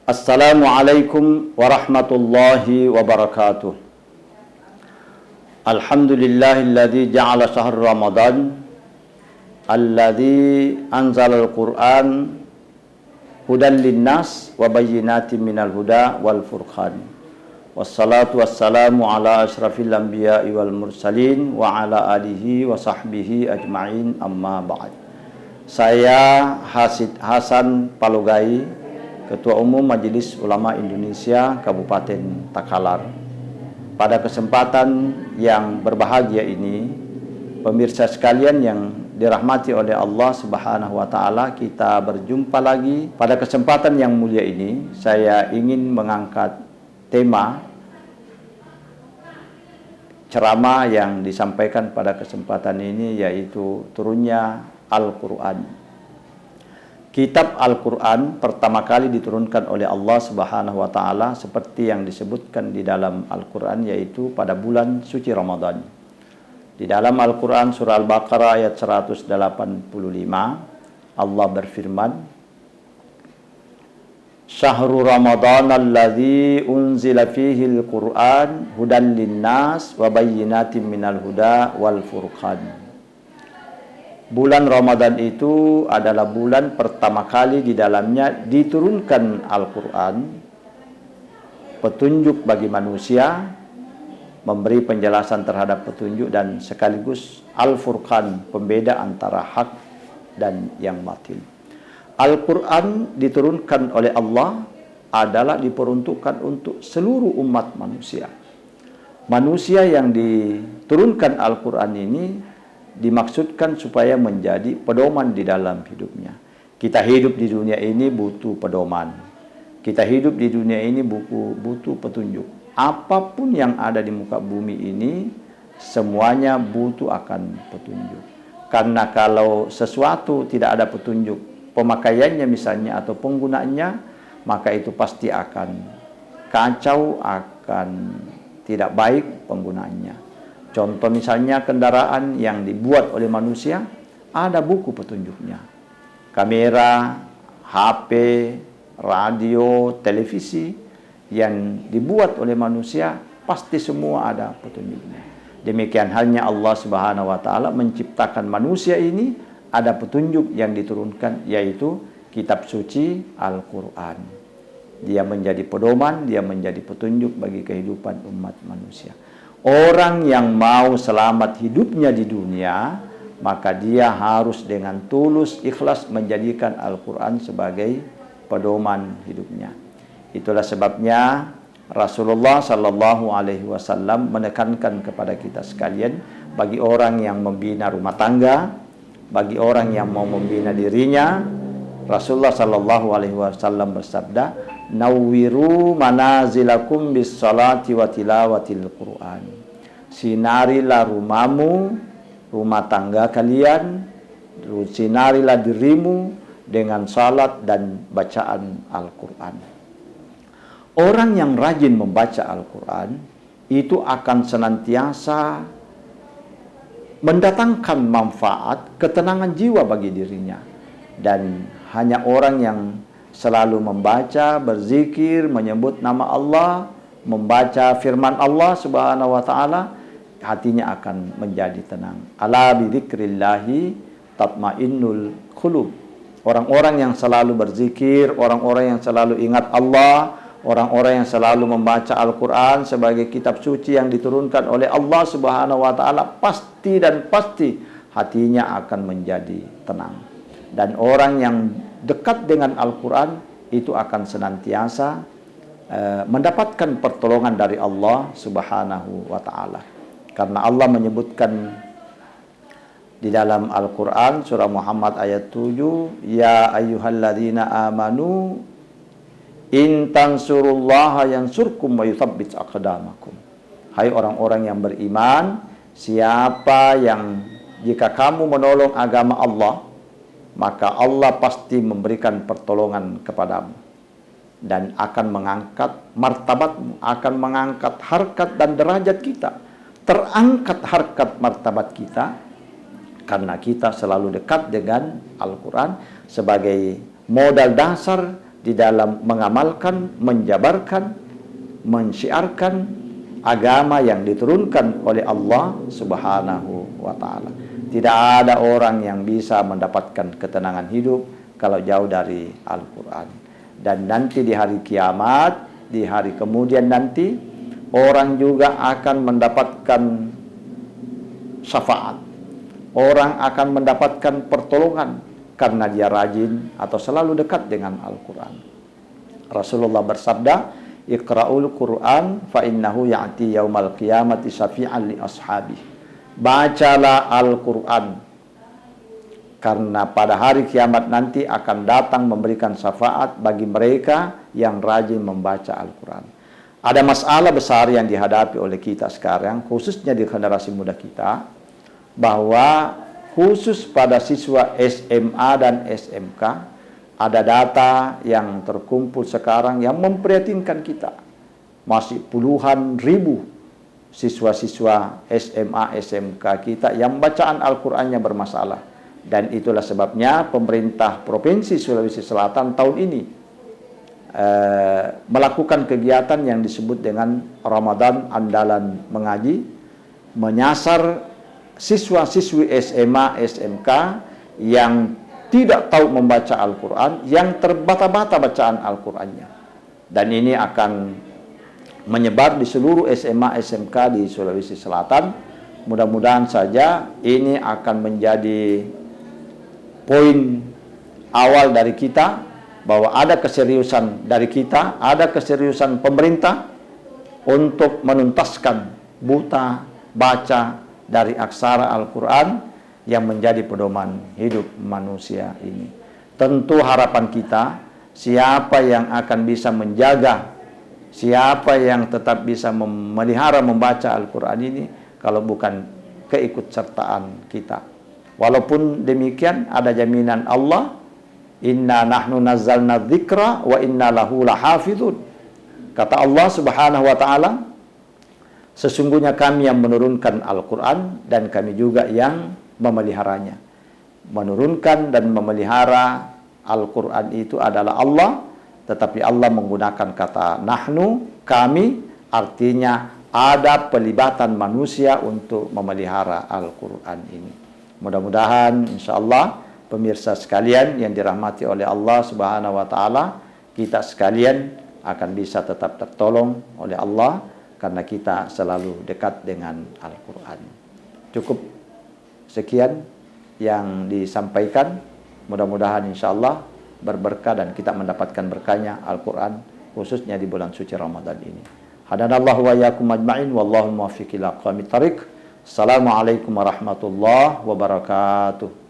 Assalamualaikum warahmatullahi wabarakatuh. Alhamdulillahilladzi ja'ala syahr Ramadan alladzi anzalal Qur'an hudan linnas wa bayyinatin minal huda wal furqan. Wassalatu wassalamu ala asyrafil anbiya'i wal mursalin wa ala alihi wa sahbihi ajma'in, amma ba'd. Saya Hasan Palogai, Ketua Umum Majelis Ulama Indonesia Kabupaten Takalar. Pada kesempatan yang berbahagia ini, pemirsa sekalian yang dirahmati oleh Allah Subhanahu wa taala, kita berjumpa lagi. Pada kesempatan yang mulia ini, saya ingin mengangkat tema ceramah yang disampaikan pada kesempatan ini, yaitu turunnya Al-Qur'an. Kitab Al-Quran pertama kali diturunkan oleh Allah Subhanahu wa taala seperti yang disebutkan di dalam Al-Quran, yaitu pada bulan suci Ramadan. Di dalam Al-Quran surah Al-Baqarah ayat 185, Allah berfirman, Syahrul Ramadan alladzi unzila fihi al-Quran hudan linnas wa bayyinatin minal huda wal furqan. Bulan Ramadan itu adalah bulan pertama kali di dalamnya diturunkan Al-Quran, petunjuk bagi manusia, memberi penjelasan terhadap petunjuk, dan sekaligus Al-Furqan, pembeda antara hak dan yang batil. Al-Quran diturunkan oleh Allah adalah diperuntukkan untuk seluruh umat manusia. Manusia yang diturunkan Al-Quran ini dimaksudkan supaya menjadi pedoman di dalam hidupnya. Kita hidup di dunia ini butuh pedoman. Kita hidup di dunia ini butuh petunjuk. Apapun yang ada di muka bumi ini, semuanya butuh akan petunjuk. Karena kalau sesuatu tidak ada petunjuk, pemakaiannya misalnya atau penggunaannya, maka itu pasti akan kacau, akan tidak baik penggunaannya. Contoh misalnya kendaraan yang dibuat oleh manusia, ada buku petunjuknya. Kamera, HP, radio, televisi yang dibuat oleh manusia, pasti semua ada petunjuknya. Demikian halnya Allah Subhanahu wa taala menciptakan manusia ini, ada petunjuk yang diturunkan, yaitu kitab suci Al-Quran. Dia menjadi pedoman, dia menjadi petunjuk bagi kehidupan umat manusia. Orang yang mau selamat hidupnya di dunia, maka dia harus dengan tulus ikhlas menjadikan Al-Quran sebagai pedoman hidupnya. Itulah sebabnya Rasulullah Sallallahu Alaihi Wasallam menekankan kepada kita sekalian, bagi orang yang membina rumah tangga, bagi orang yang mau membina dirinya, Rasulullah Sallallahu Alaihi Wasallam bersabda, Nawwiru manazilakum bis salati wa tilawatil Quran. Sinarilah rumahmu, rumah tangga kalian, sinarilah dirimu dengan salat dan bacaan Al-Quran. Orang yang rajin membaca Al-Quran itu akan senantiasa mendatangkan manfaat, ketenangan jiwa bagi dirinya. Dan hanya orang yang selalu membaca, berzikir, menyebut nama Allah, membaca firman Allah Subhanahu wa taala, hatinya akan menjadi tenang. Ala bidzikrillahi tatmainnul qulub. Orang-orang yang selalu berzikir, orang-orang yang selalu ingat Allah, orang-orang yang selalu membaca Al-Quran sebagai kitab suci yang diturunkan oleh Allah Subhanahu wa taala, pasti dan pasti hatinya akan menjadi tenang. Dan orang yang dekat dengan Al-Quran itu akan senantiasa mendapatkan pertolongan dari Allah Subhanahu wa taala. Karena Allah menyebutkan di dalam Al-Quran surah Muhammad ayat 7, Ya ayyuhalladzina amanu in tansurullaha yansurkum wa yuthabbit aqdamakum. Hai orang-orang yang beriman, siapa yang jika kamu menolong agama Allah, maka Allah pasti memberikan pertolongan kepadamu dan akan mengangkat martabatmu, akan mengangkat harkat dan derajat kita. Terangkat harkat martabat kita karena kita selalu dekat dengan Al-Quran sebagai modal dasar di dalam mengamalkan, menjabarkan, mensyiarkan agama yang diturunkan oleh Allah Subhanahu wa taala. Tidak ada orang yang bisa mendapatkan ketenangan hidup kalau jauh dari Al-Qur'an. Dan nanti di hari kiamat, di hari kemudian nanti, orang juga akan mendapatkan syafaat. Orang akan mendapatkan pertolongan karena dia rajin atau selalu dekat dengan Al-Quran. Rasulullah bersabda, "Iqra'ul Qur'an fa innahu ya'ti yaumal qiyamati syafi'an li ashabi." Bacalah Al-Quran, karena pada hari kiamat nanti akan datang memberikan syafaat bagi mereka yang rajin membaca Al-Quran. Ada masalah besar yang dihadapi oleh kita sekarang, khususnya di generasi muda kita, bahwa khusus pada siswa SMA dan SMK, ada data yang terkumpul sekarang yang memprihatinkan kita. Masih puluhan ribu siswa-siswa SMA, SMK kita yang bacaan Al-Qurannya bermasalah. Dan itulah sebabnya pemerintah Provinsi Sulawesi Selatan tahun ini melakukan kegiatan yang disebut dengan Ramadan Andalan Mengaji, menyasar siswa-siswi SMA, SMK yang tidak tahu membaca Al-Quran, yang terbata-bata bacaan Al-Qurannya. Dan ini akan menyebar di seluruh SMA, SMK di Sulawesi Selatan. Mudah-mudahan saja ini akan menjadi poin awal dari kita, bahwa ada keseriusan dari kita, ada keseriusan pemerintah untuk menuntaskan buta baca dari aksara Al-Quran yang menjadi pedoman hidup manusia ini. Tentu harapan kita, siapa yang akan bisa menjaga, siapa yang tetap bisa memelihara membaca Al-Quran ini, kalau bukan keikutsertaan kita. Walaupun demikian, ada jaminan Allah, "Inna nahnu nazzalna dzikra wa inna lahu lahafizun." Kata Allah Subhanahu wa taala, sesungguhnya kami yang menurunkan Al-Quran dan kami juga yang memeliharanya. Menurunkan dan memelihara Al-Quran itu adalah Allah, tetapi Allah menggunakan kata nahnu, kami, artinya ada pelibatan manusia untuk memelihara Al-Quran ini. Mudah-mudahan insyaallah pemirsa sekalian yang dirahmati oleh Allah Subhanahu wa taala, kita sekalian akan bisa tetap tertolong oleh Allah karena kita selalu dekat dengan Al-Quran. Cukup sekian yang disampaikan. Mudah-mudahan insyaallah berberkah dan kita mendapatkan berkahnya Al-Quran, khususnya di bulan suci Ramadan ini. Hadanallahu wa iyyakum ajma'in, wallahu muwaffiq ila aqwamit thariq. Assalamualaikum warahmatullahi wabarakatuh.